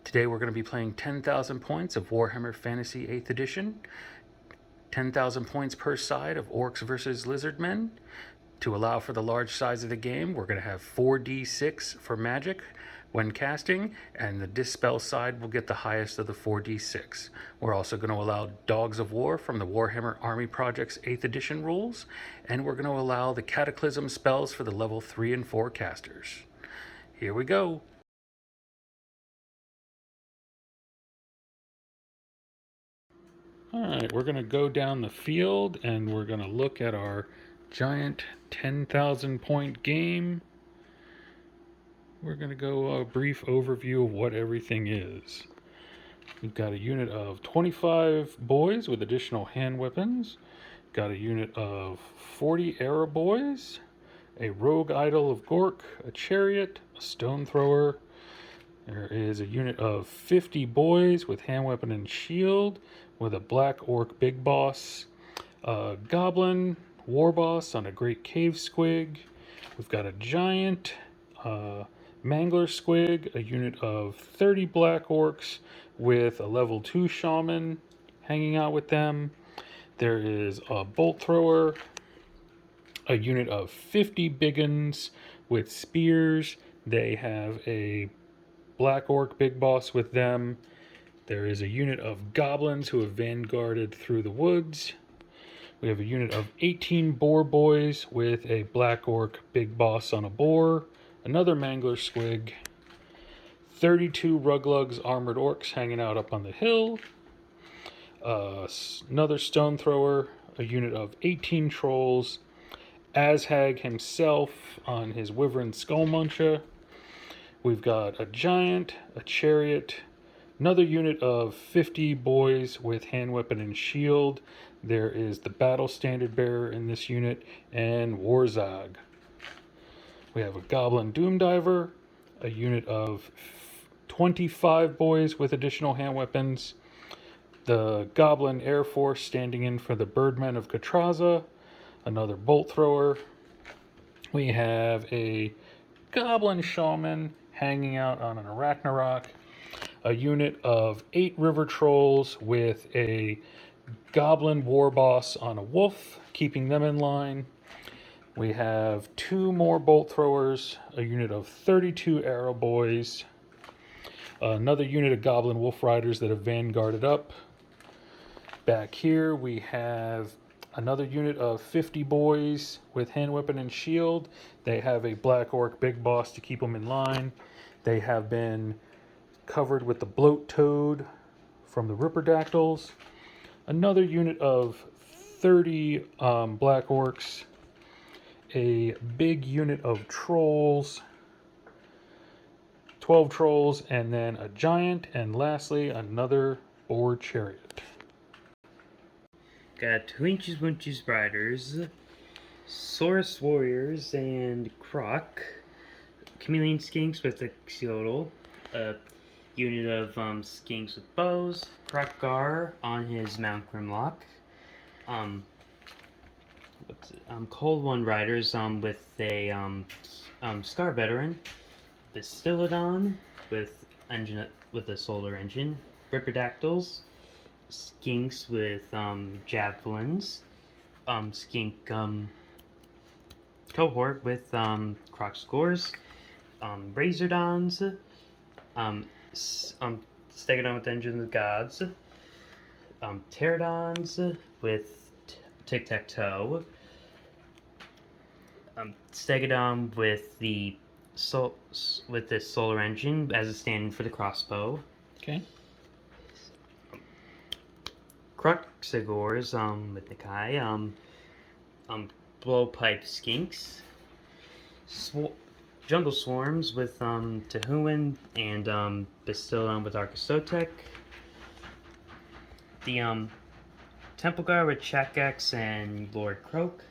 Today we're going to be playing 10,000 points of Warhammer Fantasy 8th Edition, 10,000 points per side of Orcs versus Lizardmen. To allow for the large size of the game, we're going to have 4d6 for magic when casting, and the Dispel side will get the highest of the 4d6. We're also going to allow Dogs of War from the Warhammer Armies Project's 8th Edition rules, and we're going to allow the Cataclysm spells for the level 3 and 4 casters. Here we go. Alright, we're going to go down the field and we're going to look at our giant 10,000 point game. We're going to go a brief overview of what everything is. We've got a unit of 25 boys with additional hand weapons. Got a unit of 40 arrow boys, a rogue idol of Gork, a chariot, a stone thrower. There is a unit of 50 boys with hand weapon and shield, with a black orc big boss, a goblin war boss on a great cave squig. We've got a giant mangler squig, a unit of 30 black orcs with a level 2 shaman hanging out with them. There is a bolt thrower, a unit of 50 biggins with spears. They have a black orc big boss with them. There is a unit of goblins who have vanguarded through the woods. We have a unit of 18 boar boys with a black orc big boss on a boar. Another mangler squig. 32 ruglugs armored orcs hanging out up on the hill. Another stone thrower. A unit of 18 trolls. Azhag himself on his wyvern skull muncher. We've got a giant, a chariot, another unit of 50 boys with hand weapon and shield. There is the battle standard bearer in this unit, and Warzog. We have a goblin doom diver, a unit of 25 boys with additional hand weapons, the goblin air force standing in for the birdmen of Katraza, another bolt thrower. We have a goblin shaman hanging out on an Arachnarok, a unit of 8 river trolls with a goblin war boss on a wolf, keeping them in line. We have 2 more bolt throwers, a unit of 32 arrow boys, another unit of goblin wolf riders that have vanguarded up. Back here we have another unit of 50 boys with hand weapon and shield. They have a black orc big boss to keep them in line. They have been covered with the bloat toad from the Ripperdactyls. Another unit of 30 black orcs. A big unit of trolls. 12 trolls, and then a giant, and lastly another boar chariot. Got Winches Winches Riders, Saurus Warriors, and Croc, Chameleon Skinks with a Xyotl, a unit of Skinks with bows, Croc-Gar on his Mount Grimlock, Cold One Riders with a Scar Veteran, Bastillodon with a solar engine, Ripperdactyls, Skinks with javelins, skink cohort with croc scores, Razordons, Stegodon with Engine of the Gods, Pterodons with Tic-Tac-Toe, Stegodon with the solar engine as a stand-in for the crossbow. Okay. Cruxigors with Nikai, Blowpipe Skinks, Jungle Swarms with Tehuan and Bastillon with Arcasotek, the Temple Guard with Chakax and Lord Croak,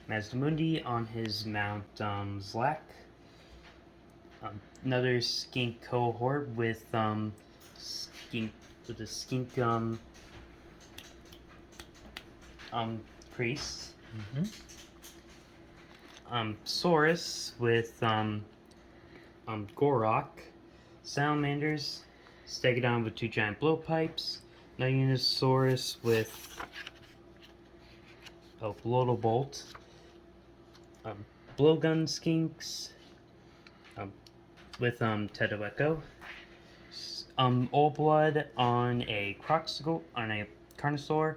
Mazdamundi on his Mount Zlak, another skink cohort with a skink priest. Saurus with Gorok, Salamanders, Stegodon with 2 giant blowpipes. Dinosaurus with a Bloatal Bolt. Blowgun Skinks with Teto Echo. Old Blood on a Carnosaur.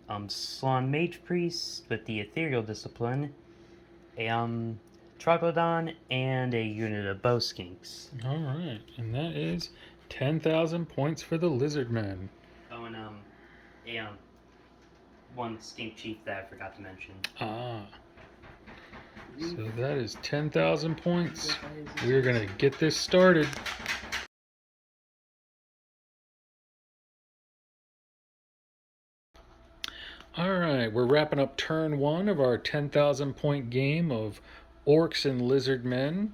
Slon Mage Priest with the Ethereal Discipline. A Troglodon and a unit of Bow Skinks. All right, and that is 10,000 points for the Lizardmen. Oh, and one Skink Chief that I forgot to mention. Ah. So that is 10,000 points. We're going to get this started. Alright, we're wrapping up turn 1 of our 10,000 point game of Orcs and Lizardmen.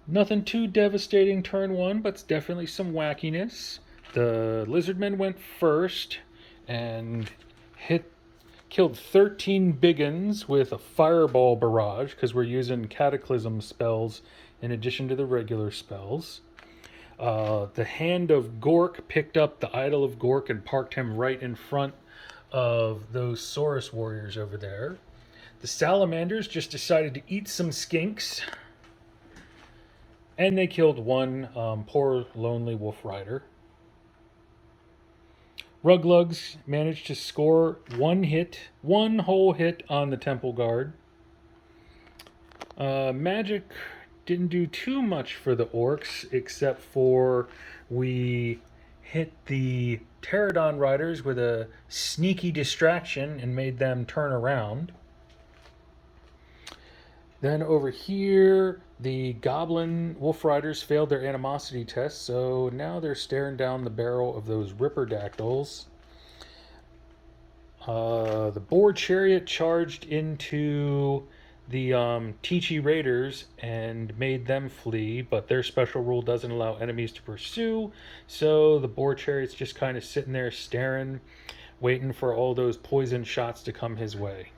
Nothing too devastating turn 1, but it's definitely some wackiness. The Lizardmen went first and killed 13 biggins with a fireball barrage because we're using Cataclysm spells in addition to the regular spells. The Hand of Gork picked up the Idol of Gork and parked him right in front of those Saurus warriors over there. The Salamanders just decided to eat some skinks, and they killed one poor lonely wolf rider. Ruglugs managed to score one whole hit on the Temple Guard. Magic didn't do too much for the Orcs, except for we hit the Pterodon riders with a sneaky distraction and made them turn around. Then over here, the Goblin Wolf Riders failed their animosity test, so now they're staring down the barrel of those Ripperdactyls. The Boar Chariot charged into the Teachy Raiders and made them flee, but their special rule doesn't allow enemies to pursue, so the Boar Chariot's just kind of sitting there staring, waiting for all those poison shots to come his way.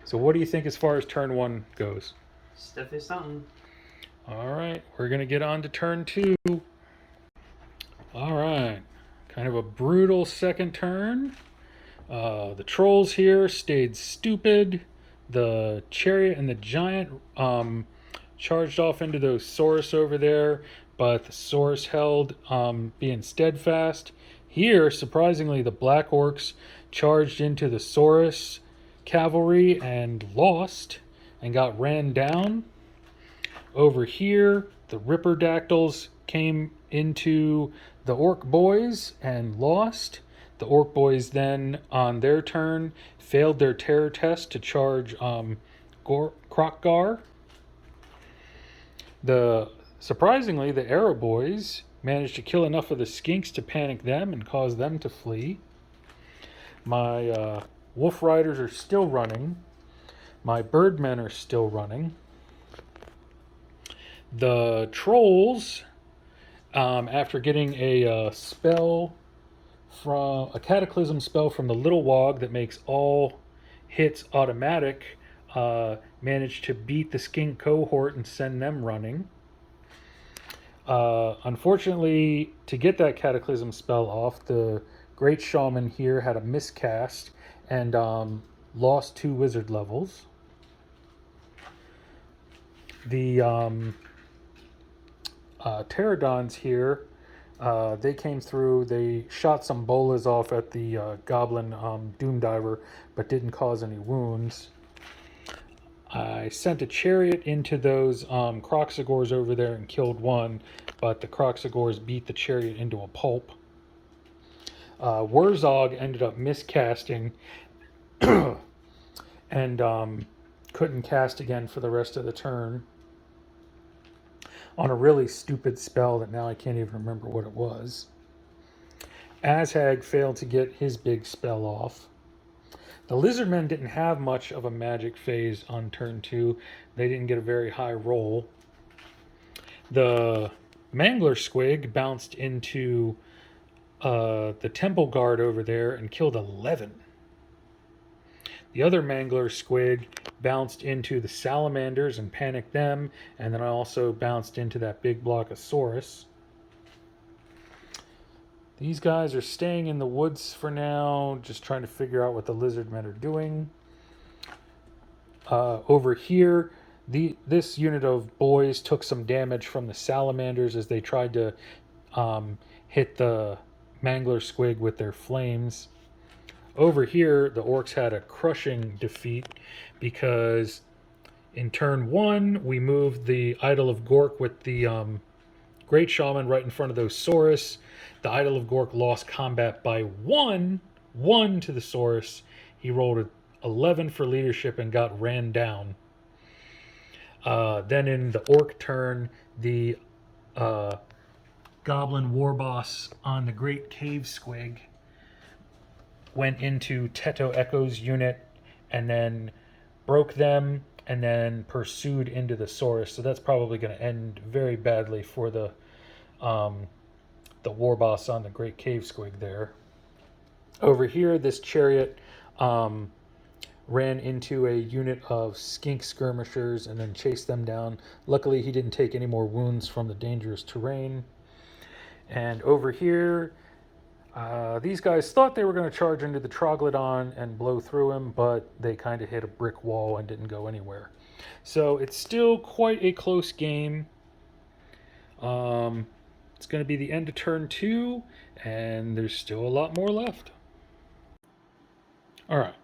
So what do you think as far as turn 1 goes? Stuff is something. Alright, we're going to get on to turn 2. Alright, kind of a brutal second turn. The trolls here stayed stupid. The chariot and the giant charged off into those Saurus over there, but the Saurus held, being steadfast. Here, surprisingly, the Black Orcs charged into the Saurus cavalry and lost and got ran down. Over here, the Ripperdactyls came into the Orc boys and lost. The Orc boys then, on their turn, failed their terror test to charge Krokgar. Surprisingly, the Arrow boys managed to kill enough of the skinks to panic them and cause them to flee. My Wolf Riders are still running. My Birdmen are still running. The Trolls, after getting a Cataclysm spell from the Little Wog that makes all hits automatic, managed to beat the Skink cohort and send them running. Unfortunately, to get that Cataclysm spell off, the Great Shaman here had a miscast and lost 2 wizard levels. The Pterodons here, they came through. They shot some bolas off at the Goblin Doomdiver, but didn't cause any wounds. I sent a chariot into those Kroxigors over there and killed one, but the Kroxigors beat the chariot into a pulp. Wurzog ended up miscasting and couldn't cast again for the rest of the turn on a really stupid spell that now I can't even remember what it was. Azhag failed to get his big spell off. The Lizardmen didn't have much of a magic phase on turn 2. They didn't get a very high roll. The Mangler Squig bounced into the Temple Guard over there and killed 11. The other Mangler Squig bounced into the salamanders and panicked them, and then I also bounced into that big block of Saurus. These guys are staying in the woods for now, just trying to figure out what the lizardmen are doing. Over here, this unit of boys took some damage from the salamanders as they tried to hit the mangler squig with their flames. Over here, the orcs had a crushing defeat because in turn 1, we moved the Idol of Gork with the Great Shaman right in front of those Saurus. The Idol of Gork lost combat by 1 to the Saurus. He rolled an 11 for leadership and got ran down. Then in the orc turn, the Goblin War Boss on the Great Cave Squig went into Teto Echo's unit and then broke them and then pursued into the Saurus. So that's probably going to end very badly for the War Boss on the Great Cave Squig there. Over here, this chariot ran into a unit of skink skirmishers and then chased them down. Luckily, he didn't take any more wounds from the dangerous terrain. And over here, these guys thought they were going to charge into the Troglodon and blow through him, but they kind of hit a brick wall and didn't go anywhere. So it's still quite a close game. It's going to be the end of turn 2, and there's still a lot more left. All right.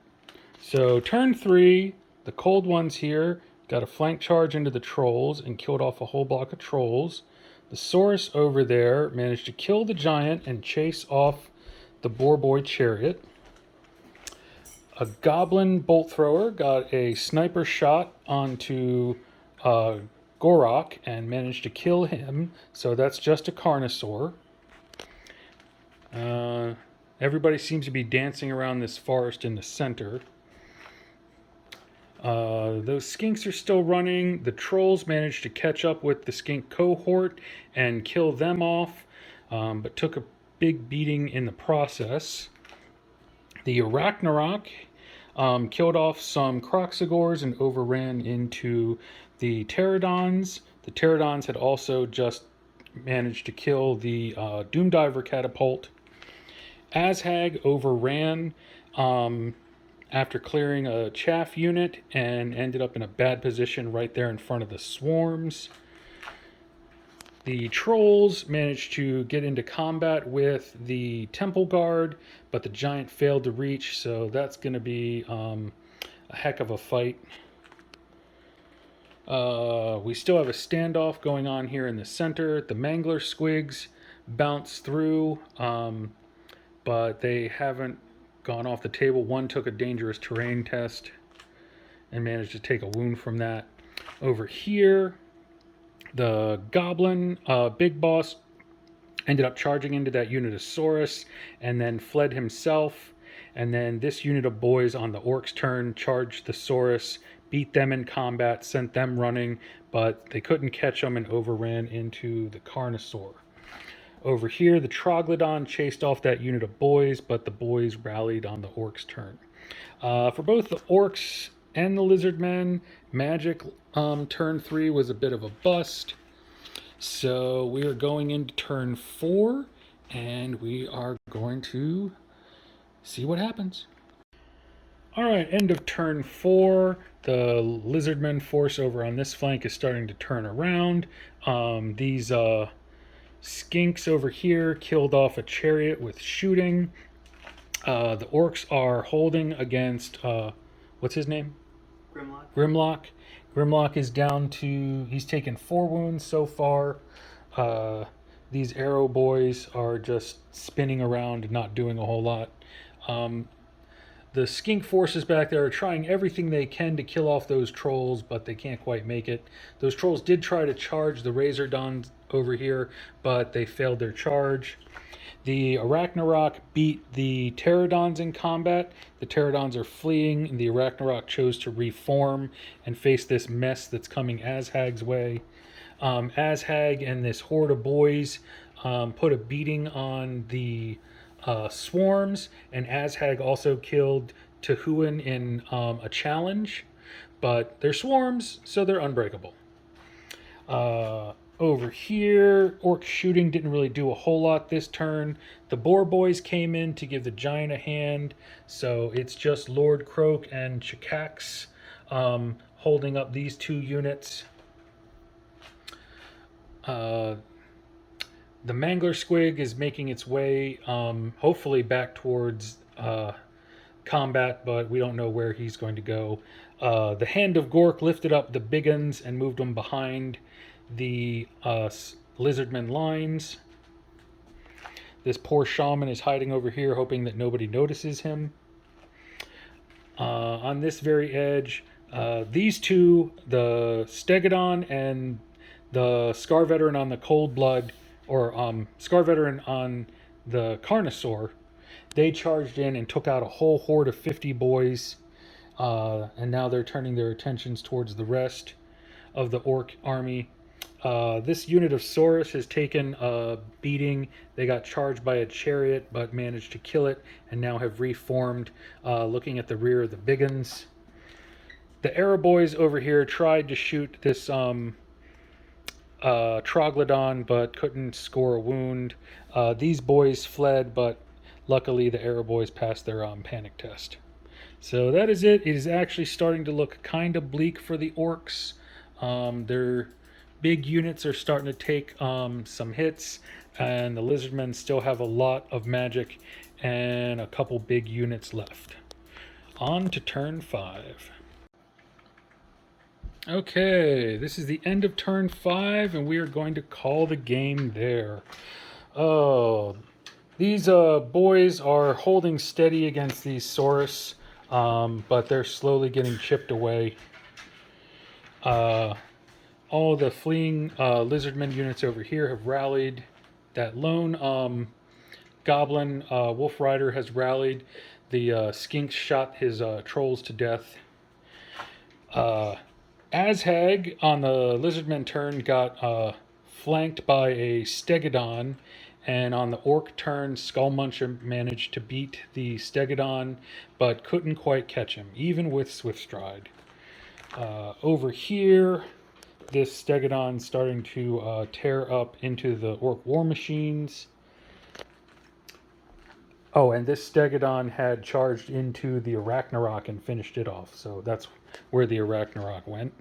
So turn 3, the cold ones here got a flank charge into the trolls and killed off a whole block of trolls. The Saurus over there managed to kill the giant and chase off the Boar Boy chariot. A goblin bolt thrower got a sniper shot onto Gorok and managed to kill him. So that's just a Carnosaur. Everybody seems to be dancing around this forest in the center. Those skinks are still running. The trolls managed to catch up with the skink cohort and kill them off, but took a big beating in the process. The Arachnarok killed off some Croxagors and overran into the Pterodons. The Pterodons had also just managed to kill the Doomdiver catapult. Azhag overran after clearing a chaff unit and ended up in a bad position right there in front of the swarms. The trolls managed to get into combat with the temple guard, but the giant failed to reach, so that's going to be a heck of a fight. We still have a standoff going on here in the center. The mangler squigs bounce through, but they haven't gone off the table. One took a dangerous terrain test and managed to take a wound from that. Over here, the goblin big boss ended up charging into that unit of Saurus and then fled himself. And then this unit of boys on the orcs turn charged the Saurus, beat them in combat, sent them running, but they couldn't catch them and overran into the Carnosaur. Over here, the Troglodon chased off that unit of boys, but the boys rallied on the orcs' turn. For both the orcs and the lizardmen, magic turn 3 was a bit of a bust. So we are going into turn 4, and we are going to see what happens. All right, end of turn 4. The lizardmen force over on this flank is starting to turn around. These skinks over here killed off a chariot with shooting. The orcs are holding against, what's his name? Grimlock. Grimlock is down to, he's taken 4 wounds so far. These arrow boys are just spinning around, not doing a whole lot. The skink forces back there are trying everything they can to kill off those trolls, but they can't quite make it. Those trolls did try to charge the Razordons over here, but they failed their charge. The Arachnarok beat the Pterodons in combat. The Pterodons are fleeing, and the Arachnarok chose to reform and face this mess that's coming Azhag's way. Azhag and this horde of boys put a beating on the swarms, and Azhag also killed Tehuan in a challenge. but they're swarms, so they're unbreakable. Over here, orc shooting didn't really do a whole lot this turn. The boar boys came in to give the giant a hand, so it's just Lord Croak and Chikax holding up these two units. The Mangler Squig is making its way, hopefully back towards combat, but we don't know where he's going to go. The Hand of Gork lifted up the big uns and moved them behind the Lizardmen lines. This poor shaman is hiding over here, hoping that nobody notices him. On this very edge, these two, the Stegodon and the Scar Veteran on the Cold Blood, or Scar Veteran on the Carnosaur, they charged in and took out a whole horde of 50 boys, and now they're turning their attentions towards the rest of the Orc army. This unit of Saurus has taken a beating. They got charged by a chariot, but managed to kill it, and now have reformed, looking at the rear of the Biggins. The Aeroboys over here tried to shoot this Troglodon, but couldn't score a wound. These boys fled, but luckily the Aeroboys passed their panic test. So that is it. It is actually starting to look kind of bleak for the Orcs. Their big units are starting to take some hits, and the Lizardmen still have a lot of magic and a couple big units left. On to turn 5. Okay, this is the end of turn 5, and we are going to call the game there. Oh, these boys are holding steady against these Saurus, but they're slowly getting chipped away. All the fleeing Lizardmen units over here have rallied. That lone Goblin Wolf Rider has rallied. The Skinks shot his trolls to death. Azhag on the Lizardmen turn got flanked by a Stegodon, and on the Orc turn, Skullmuncher managed to beat the Stegodon, but couldn't quite catch him, even with Swift Stride. Over here, this Stegodon starting to tear up into the Orc war machines. Oh, and this Stegodon had charged into the Arachnarok and finished it off, so that's where the Arachnarok went.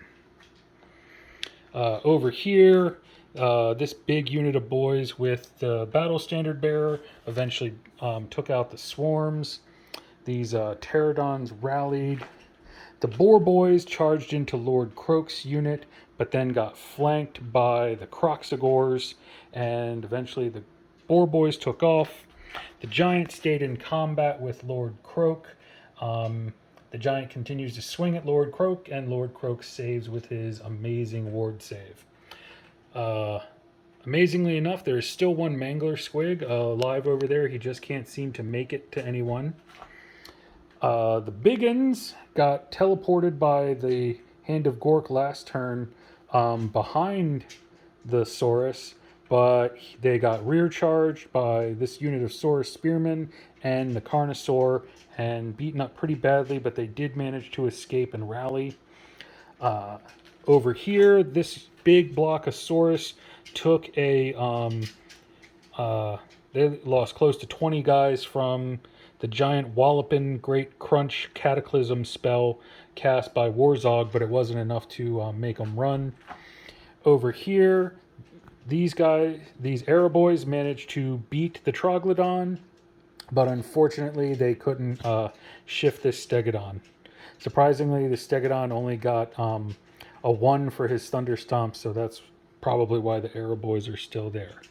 Over here, this big unit of boys with the Battle Standard Bearer eventually took out the swarms. These Pterodons rallied. The Boar Boys charged into Lord Croak's unit, but then got flanked by the Croxagors, and eventually the Boar Boys took off. The Giant stayed in combat with Lord Croak. The Giant continues to swing at Lord Croak, and Lord Croak saves with his amazing ward save. Amazingly enough, there is still one Mangler Squig alive over there. He just can't seem to make it to anyone. The Biggins got teleported by the Hand of Gork last turn behind the Saurus, but they got rear charged by this unit of Saurus Spearmen and the Carnosaur and beaten up pretty badly, but they did manage to escape and rally. Over here, this big block of Saurus took a... they lost close to 20 guys from the giant Wallopin Great Crunch Cataclysm spell cast by Warzog, but it wasn't enough to make them run. Over here, these Aeroboys managed to beat the Troglodon, but unfortunately they couldn't shift this Stegodon. Surprisingly, the Stegodon only got a 1 for his Thunder Stomp, so that's probably why the Aeroboys are still there.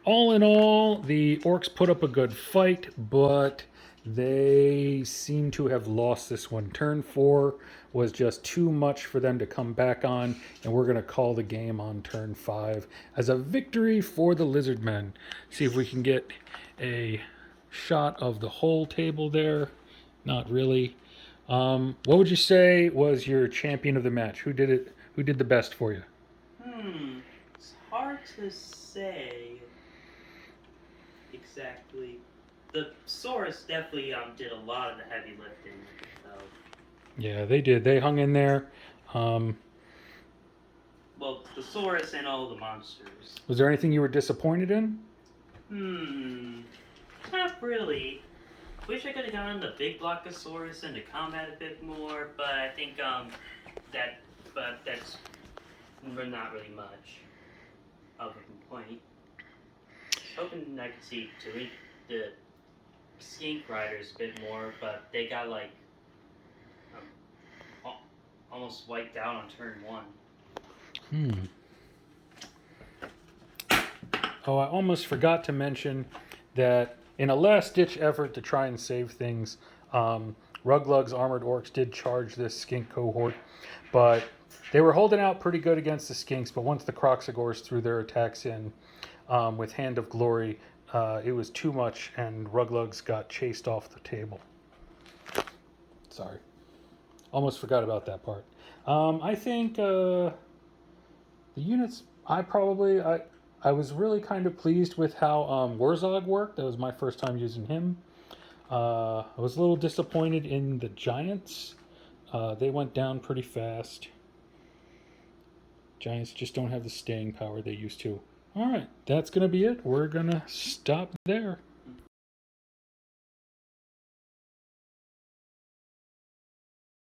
All in all, the Orcs put up a good fight, but they seem to have lost this one. Turn 4 was just too much for them to come back on, and we're going to call the game on turn 5 as a victory for the Lizardmen. See if we can get a shot of the whole table there. Not really. What would you say was your champion of the match? Who did it? Who did the best for you? It's hard to say exactly. The Saurus definitely did a lot of the heavy lifting. So Yeah, they did. They hung in there. Um, Well, the Saurus and all the monsters. was there anything you were disappointed in? Not really. Wish I could have gotten the big Blockosaurus into combat a bit more, but I think that's not really much of a complaint. Hoping I could see the Skink Riders a bit more, but they got like almost wiped out on turn 1. Oh, I almost forgot to mention that in a last-ditch effort to try and save things, Ruglug's Armored Orcs did charge this skink cohort, but they were holding out pretty good against the skinks, but once the Croxagors threw their attacks in with Hand of Glory, it was too much, and Ruglugs got chased off the table. Sorry. Almost forgot about that part. I think the units, I was really kind of pleased with how Wurzog worked. That was my first time using him. I was a little disappointed in the Giants. They went down pretty fast. Giants just don't have the staying power they used to. All right, that's going to be it. We're going to stop there.